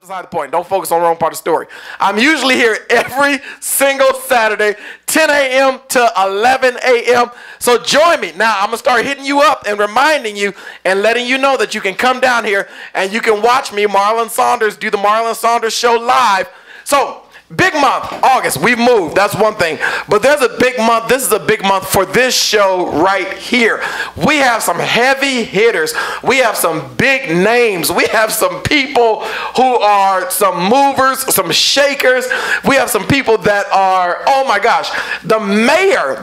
Beside the point. Don't focus on the wrong part of the story. I'm usually here every single Saturday, 10 a.m. to 11 a.m. So join me. Now, I'm going to start hitting you up and reminding you and letting you know that you can come down here and you can watch me, Marlon Saunders, do the Marlon Saunders Show live. So, big month, August, we've moved, that's one thing. But there's a big month, this is a big month for this show right here. We have some heavy hitters. We have some big names. We have some people who are some movers, some shakers. We have some people that are, oh my gosh, the mayor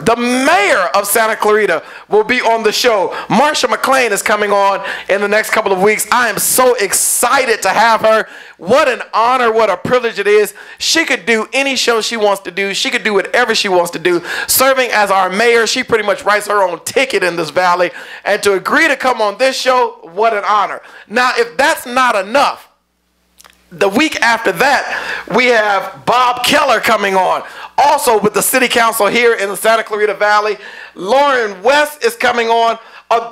of Santa Clarita will be on the show. Marsha McLean is coming on in the next couple of weeks. I am so excited to have her. What an honor, what a privilege it is. She could do any show she wants to do. She could do whatever she wants to do. Serving as our mayor, she pretty much writes her own ticket in this valley. And to agree to come on this show, what an honor. Now, if that's not enough, the week after that, we have Bob Keller coming on. Also with the city council here in the Santa Clarita Valley. Lauren West is coming on.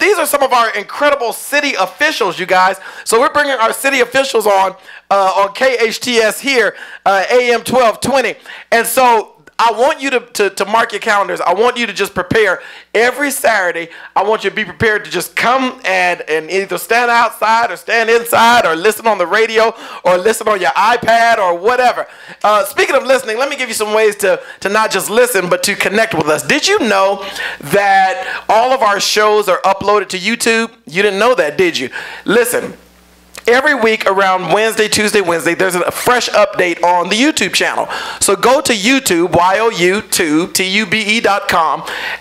These are some of our incredible city officials, you guys. So we're bringing our city officials on KHTS here, AM 1220. And so I want you to mark your calendars. I want you to just prepare every Saturday. I want you to be prepared to just come and either stand outside or stand inside or listen on the radio or listen on your iPad or whatever. Speaking of listening, let me give you some ways to not just listen but to connect with us. Did you know that all of our shows are uploaded to YouTube? You didn't know that, did you? Listen. Every week around Wednesday, Tuesday, Wednesday, there's a fresh update on the YouTube channel. So go to YouTube, YOUTube.com,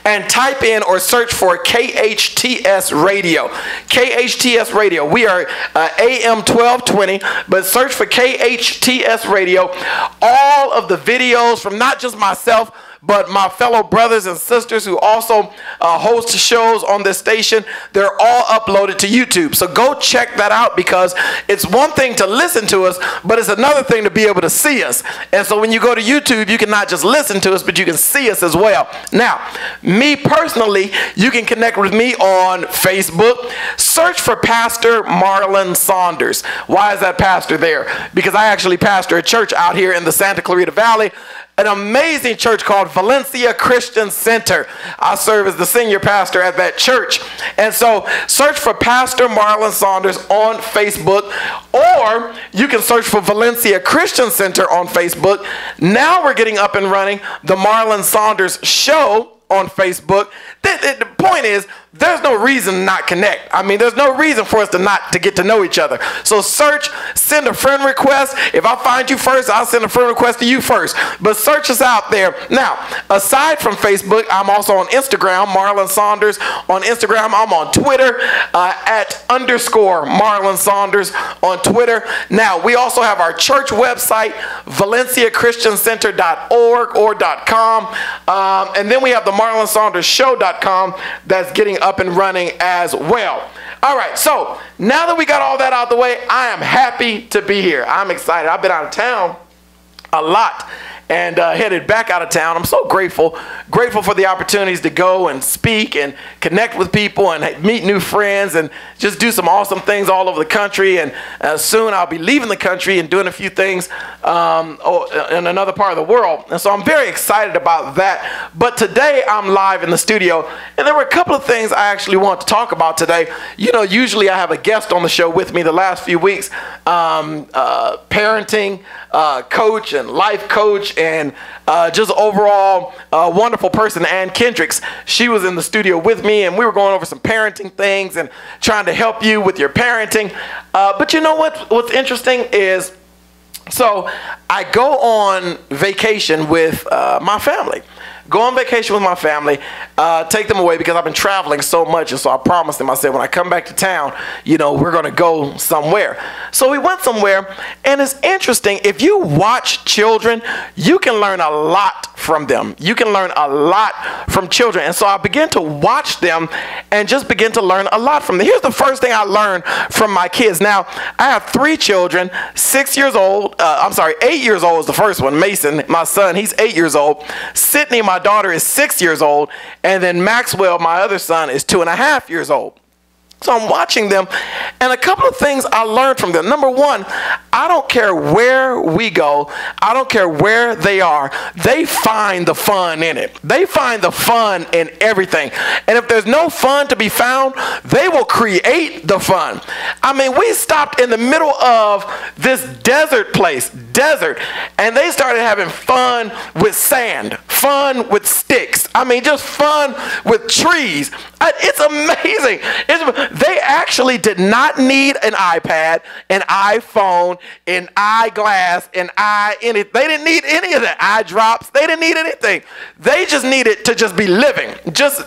and type in or search for KHTS Radio. KHTS Radio. We are AM 1220, but search for KHTS Radio. All of the videos from not just myself, but my fellow brothers and sisters who also host shows on this station, they're all uploaded to YouTube. So go check that out, because it's one thing to listen to us, but it's another thing to be able to see us. And so when you go to YouTube, you can not just listen to us, but you can see us as well. Now, me personally, you can connect with me on Facebook. Search for Pastor Marlon Saunders. Why is that pastor there? Because I actually pastor a church out here in the Santa Clarita Valley, an amazing church called Valencia Christian Center. I serve as the senior pastor at that church. And so search for Pastor Marlon Saunders on Facebook, or you can search for Valencia Christian Center on Facebook. Now we're getting up and running the Marlon Saunders Show on Facebook. The point is, there's no reason to not connect. I mean, there's no reason for us to get to know each other. So search, send a friend request. If I find you first, I'll send a friend request to you first. But search us out there. Now, aside from Facebook, I'm also on Instagram, Marlon Saunders on Instagram. I'm on Twitter @_Marlon Saunders on Twitter. Now, we also have our church website, valenciachristiancenter.org or .com. And then we have the MarlonSaundersShow.com that's getting up and running as well. All right, so now that we got all that out the way, I am happy to be here. I'm excited. I've been out of town a lot and headed back out of town. I'm so grateful for the opportunities to go and speak and connect with people and meet new friends and just do some awesome things all over the country. And soon I'll be leaving the country and doing a few things in another part of the world. And so I'm very excited about that. But today I'm live in the studio, and there were a couple of things I actually want to talk about today. You know, usually I have a guest on the show with me the last few weeks, parenting coach and life coach, and just overall wonderful person, Ann Kendricks. She was in the studio with me, and we were going over some parenting things and trying to help you with your parenting. But you know what's interesting is, so I go on vacation with my family. Go on vacation with my family, take them away, because I've been traveling so much. And so I promised them, I said, when I come back to town, you know, we're going to go somewhere. So we went somewhere, and it's interesting. If you watch children, you can learn a lot from them. You can learn a lot from children. And so I began to watch them and just begin to learn a lot from them. Here's the first thing I learned from my kids. Now, I have 3 children, 6 years old. 8 years old is the first one. Mason, my son, he's 8 years old. Sydney, my daughter, is 6 years old. And then Maxwell, my other son, is 2.5 years old. So I'm watching them, and a couple of things I learned from them. Number one, I don't care where we go. I don't care where they are. They find the fun in it. They find the fun in everything. And if there's no fun to be found, they will create the fun. I mean, we stopped in the middle of this desert place, and they started having fun with sand, fun with sticks. I mean, just fun with trees. It's amazing. They actually did not need an iPad, an iPhone, an eyeglass, anything. They didn't need any of that. Eye drops. They didn't need anything. They just needed to just be living, just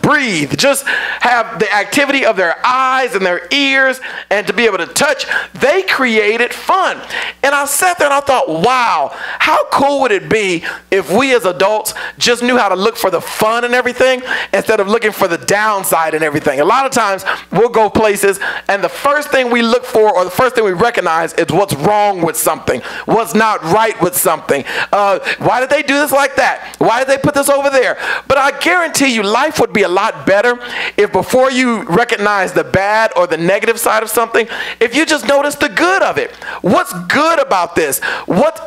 breathe, just have the activity of their eyes and their ears, and to be able to touch. They created fun. And I sat there and I thought, wow, how cool would it be if we as adults just knew how to look for the fun and everything instead of looking for the downside and everything. A lot of times we'll go places and the first thing we look for, or the first thing we recognize, is what's wrong with something, what's not right with something. Why did they do this like that? Why did they put this over there? But I guarantee you life would be a lot better if before you recognize the bad or the negative side of something, if you just notice the good of it. What's good about this? What's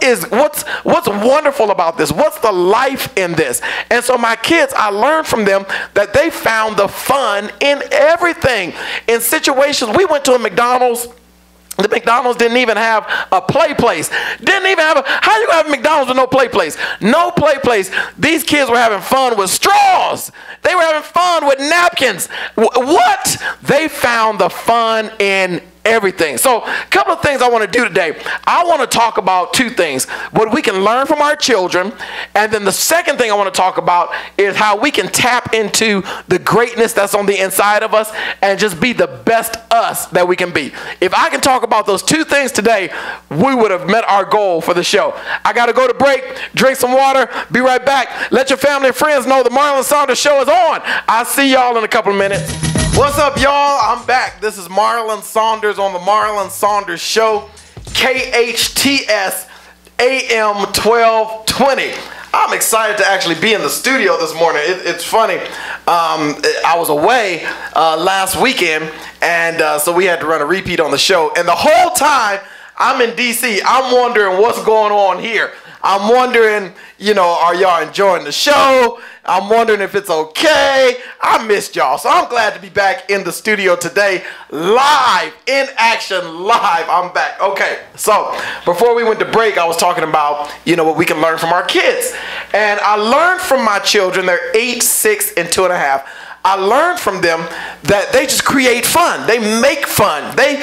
wonderful about this? What's the life in this? And so my kids, I learned from them that they found the fun in everything. In situations, we went to a McDonald's. The McDonald's didn't even have a play place. Didn't even have how you gonna have McDonald's with no play place? No play place. These kids were having fun with straws. They were having fun with napkins. What? They found the fun in everything. So a couple of things I want to do today. I want to talk about two things. What we can learn from our children, and then the second thing I want to talk about is how we can tap into the greatness that's on the inside of us and just be the best us that we can be. If I can talk about those two things today, we would have met our goal for the show. I got to go to break, drink some water, be right back. Let your family and friends know the Marlon Saunders show is on. I'll see y'all in a couple of minutes. What's up, y'all? I'm back. This is Marlon Saunders on the Marlon Saunders Show, KHTS AM 1220. I'm excited to actually be in the studio this morning. It's funny. I was away last weekend, and so we had to run a repeat on the show. And the whole time I'm in D.C., I'm wondering what's going on here. I'm wondering, are y'all enjoying the show? I'm wondering if it's okay. I missed y'all. So I'm glad to be back in the studio today, live, in action, live. I'm back. Okay, so before we went to break, I was talking about, what we can learn from our kids. And I learned from my children, they're 8, 6, and 2.5. I learned from them that they just create fun. They make fun. They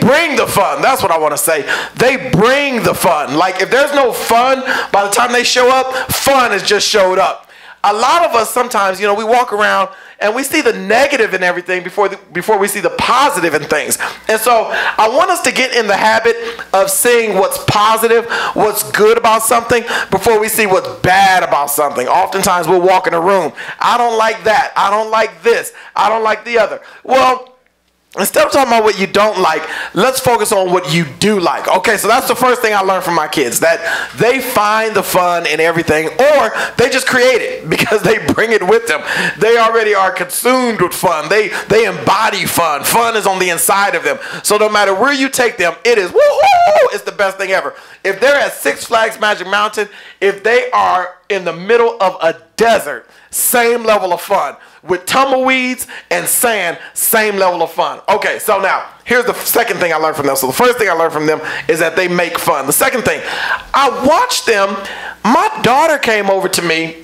bring the fun. That's what I want to say. They bring the fun. Like if there's no fun, by the time they show up, fun has just showed up. A lot of us sometimes, we walk around and we see the negative in everything before we see the positive in things. And so I want us to get in the habit of seeing what's positive, what's good about something, before we see what's bad about something. Oftentimes we'll walk in a room. I don't like that. I don't like this. I don't like the other. Well, instead of talking about what you don't like, let's focus on what you do like. Okay, so that's the first thing I learned from my kids, that they find the fun in everything, or they just create it because they bring it with them. They already are consumed with fun. They embody fun. Fun is on the inside of them. So no matter where you take them, it is woo-hoo! It's the best thing ever. If they're at Six Flags Magic Mountain, if they are in the middle of a desert, same level of fun. With tumbleweeds and sand, same level of fun. Okay, so now, here's the second thing I learned from them. So the first thing I learned from them is that they make fun. The second thing, I watched them. My daughter came over to me.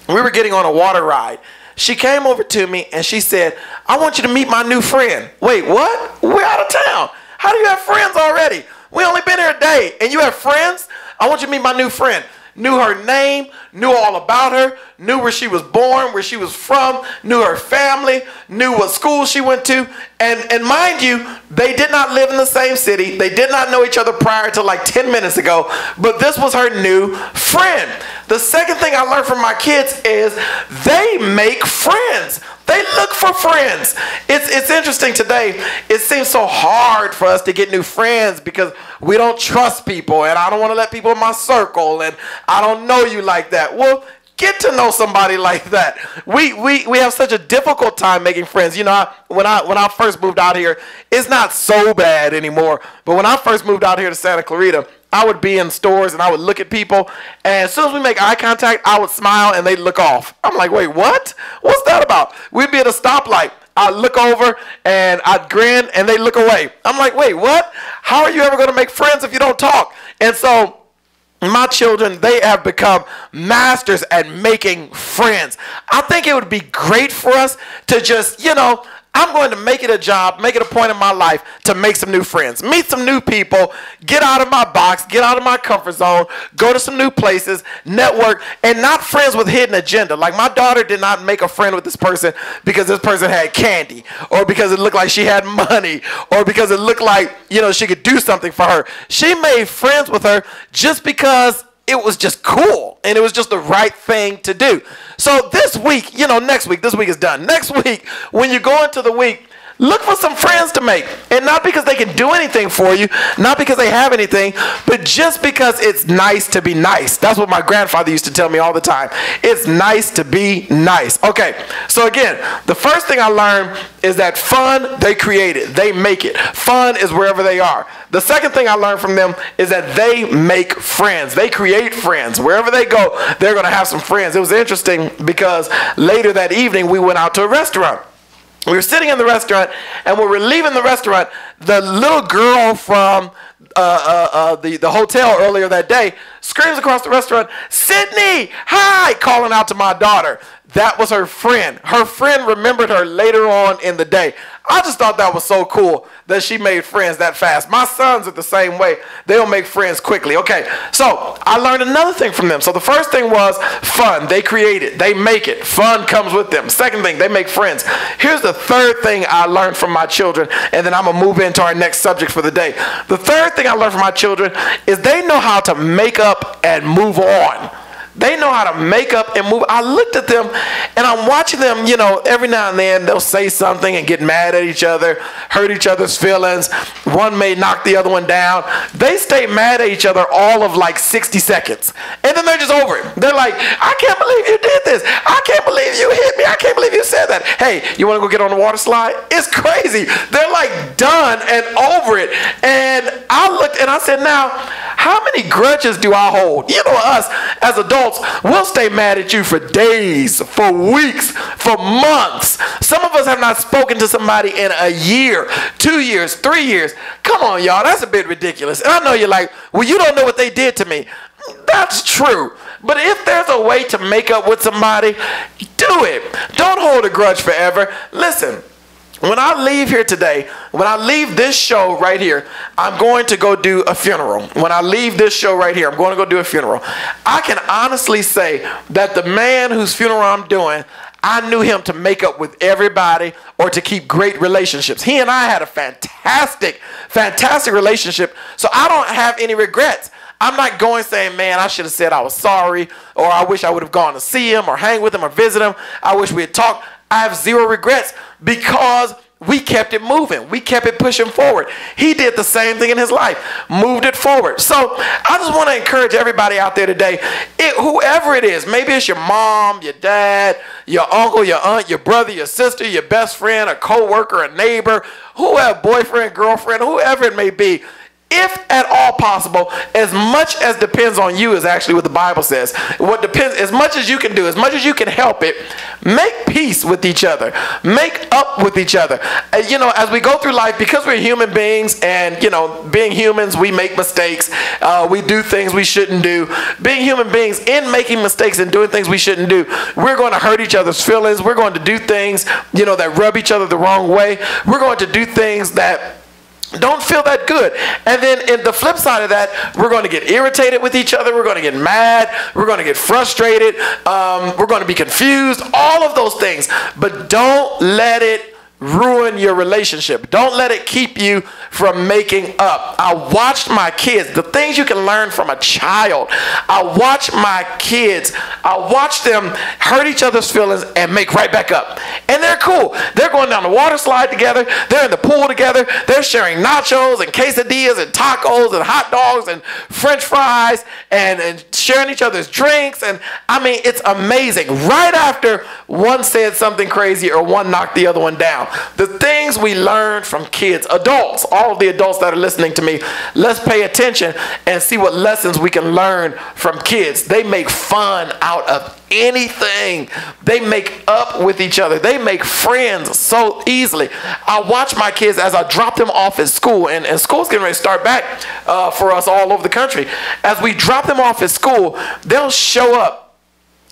We were getting on a water ride. She came over to me and she said, I want you to meet my new friend. Wait, what? We're out of town. How do you have friends already? We only been here a day and you have friends? I want you to meet my new friend. Knew her name, knew all about her, knew where she was born, where she was from, knew her family, knew what school she went to. And mind you, they did not live in the same city. They did not know each other prior to like 10 minutes ago, but this was her new friend. The second thing I learned from my kids is they make friends. They look for friends. It's interesting today. It seems so hard for us to get new friends because we don't trust people, and I don't want to let people in my circle, and I don't know you like that. Well, get to know somebody like that. We have such a difficult time making friends. You know, when I first moved out here, it's not so bad anymore. But when I first moved out here to Santa Clarita, I would be in stores and I would look at people, and as soon as we make eye contact, I would smile and they'd look off. I'm like, wait, what? What's that about? We'd be at a stoplight. I'd look over and I'd grin and they'd look away. I'm like, wait, what? How are you ever going to make friends if you don't talk? And so my children, they have become masters at making friends. I think it would be great for us to just, you know, I'm going to make it a job, make it a point in my life to make some new friends, meet some new people, get out of my box, get out of my comfort zone, go to some new places, network, and not friends with hidden agenda. Like my daughter did not make a friend with this person because this person had candy, or because it looked like she had money, or because it looked like, you know, she could do something for her. She made friends with her just because it was just cool and it was just the right thing to do. So this week, you know, next week, this week is done. Next week, when you go into the week, look for some friends to make. And not because they can do anything for you, not because they have anything, but just because it's nice to be nice. That's what my grandfather used to tell me all the time. It's nice to be nice. Okay, so again, the first thing I learned is that fun, they create it. They make it. Fun is wherever they are. The second thing I learned from them is that they make friends. They create friends. Wherever they go, they're going to have some friends. It was interesting because later that evening, we went out to a restaurant. We were sitting in the restaurant, and when we were leaving the restaurant, the little girl from the hotel earlier that day screams across the restaurant, "Sydney, hi," calling out to my daughter. That was her friend. Her friend remembered her later on in the day. I just thought that was so cool that she made friends that fast. My sons are the same way. They'll make friends quickly. Okay, so I learned another thing from them. So the first thing was fun. They create it. They make it. Fun comes with them. Second thing, they make friends. Here's the third thing I learned from my children, and then I'm going to move into our next subject for the day. The third thing I learned from my children is they know how to make up and move on. They know how to make up and move. I looked at them and I'm watching them, you know, every now and then they'll say something and get mad at each other, hurt each other's feelings. One may knock the other one down. They stay mad at each other all of like 60 seconds. And then they're just over it. They're like, "I can't believe you did this. I can't believe you hit me. I can't believe you said that. Hey, you want to go get on the water slide?" It's crazy. They're like done and over it. And I looked and I said, now, how many grudges do I hold? You know, us as adults, we'll stay mad at you for days, for weeks, for months. Some of us have not spoken to somebody in a year, 2 years, 3 years. Come on, y'all, that's a bit ridiculous. And I know you're like, well, you don't know what they did to me. That's true. But if there's a way to make up with somebody, do it. Don't hold a grudge forever. Listen. When I leave here today, when I leave this show right here, I'm going to go do a funeral. When I leave this show right here, I'm going to go do a funeral. I can honestly say that the man whose funeral I'm doing, I knew him to make up with everybody or to keep great relationships. He and I had a fantastic, fantastic relationship, so I don't have any regrets. I'm not going saying, man, I should have said I was sorry, or I wish I would have gone to see him or hang with him or visit him. I wish we had talked. I have zero regrets because we kept it moving. We kept it pushing forward. He did the same thing in his life, moved it forward. So I just want to encourage everybody out there today, whoever it is, maybe it's your mom, your dad, your uncle, your aunt, your brother, your sister, your best friend, a co-worker, a neighbor, whoever, boyfriend, girlfriend, whoever it may be. If at all possible, as much as depends on you is actually what the Bible says. What depends, as much as you can do, as much as you can help it, make peace with each other. Make up with each other. You know, as we go through life, because we're human beings and, you know, being humans, we make mistakes. We do things we shouldn't do. Being human beings, in making mistakes and doing things we shouldn't do, we're going to hurt each other's feelings. We're going to do things, you know, that rub each other the wrong way. We're going to do things that don't feel that good. And then in the flip side of that, we're going to get irritated with each other. We're going to get mad. We're going to get frustrated. We're going to be confused. All of those things. But don't let it ruin your relationship. Don't let it keep you from making up. I watched my kids, the things you can learn from a child. I watch my kids, I watch them hurt each other's feelings and make right back up. And they're cool. They're going down the water slide together. They're in the pool together. They're sharing nachos and quesadillas and tacos and hot dogs and French fries and sharing each other's drinks. And I mean, it's amazing. Right after one said something crazy or one knocked the other one down. The things we learn from kids, adults, all of the adults that are listening to me, let's pay attention and see what lessons we can learn from kids. They make fun out of anything. They make up with each other. They make friends so easily. I watch my kids as I drop them off at school, and school's getting ready to start back for us all over the country. As we drop them off at school, they'll show up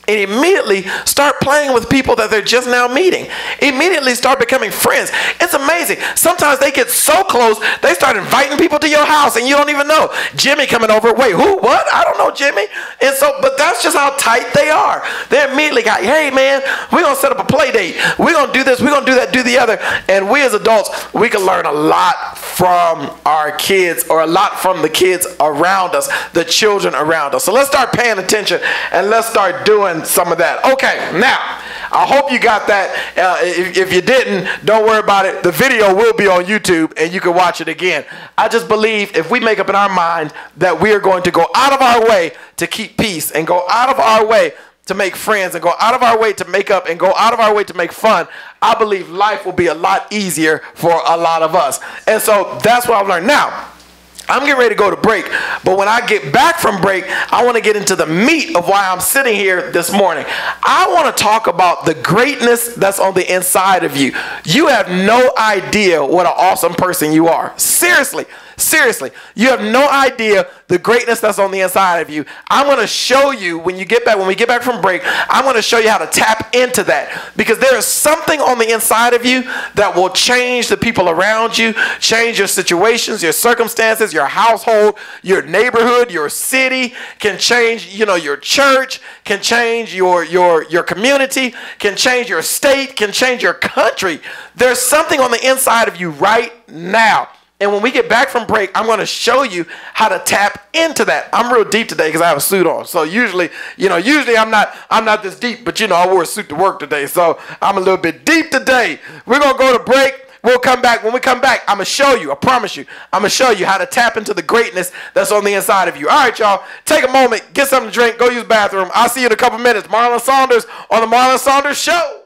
and immediately start playing with people that they're just now meeting. Immediately start becoming friends. It's amazing. Sometimes they get so close, they start inviting people to your house and you don't even know. Jimmy coming over. Wait, who? What? I don't know Jimmy. And so, but that's just how tight they are. They immediately got, hey man, we're going to set up a play date. We're going to do this. We're going to do that, do the other. And we as adults, we can learn a lot from our kids, or a lot from the kids around us, the children around us. So let's start paying attention and let's start doing some of that. Okay, now I hope you got that. If you didn't, don't worry about it. The video will be on YouTube and you can watch it again. I just believe if we make up in our mind that we are going to go out of our way to keep peace and go out of our way to make friends and go out of our way to make up and go out of our way to make fun, I believe life will be a lot easier for a lot of us. And so that's what I've learned. Now, I'm getting ready to go to break, but when I get back from break, I want to get into the meat of why I'm sitting here this morning. I want to talk about the greatness that's on the inside of you. You have no idea what an awesome person you are. Seriously. Seriously, you have no idea the greatness that's on the inside of you. I'm going to show you when we get back from break, I'm going to show you how to tap into that, because there is something on the inside of you that will change the people around you, change your situations, your circumstances, your household, your neighborhood, your city, can change, your church, can change your community, can change your state, can change your country. There's something on the inside of you right now. And when we get back from break, I'm going to show you how to tap into that. I'm real deep today because I have a suit on. So usually I'm not this deep, but I wore a suit to work today. So I'm a little bit deep today. We're going to go to break. We'll come back. When we come back, I'm going to show you, I promise you, I'm going to show you how to tap into the greatness that's on the inside of you. All right, y'all, take a moment, get something to drink, go use the bathroom. I'll see you in a couple minutes. Marlon Saunders on the Marlon Saunders Show.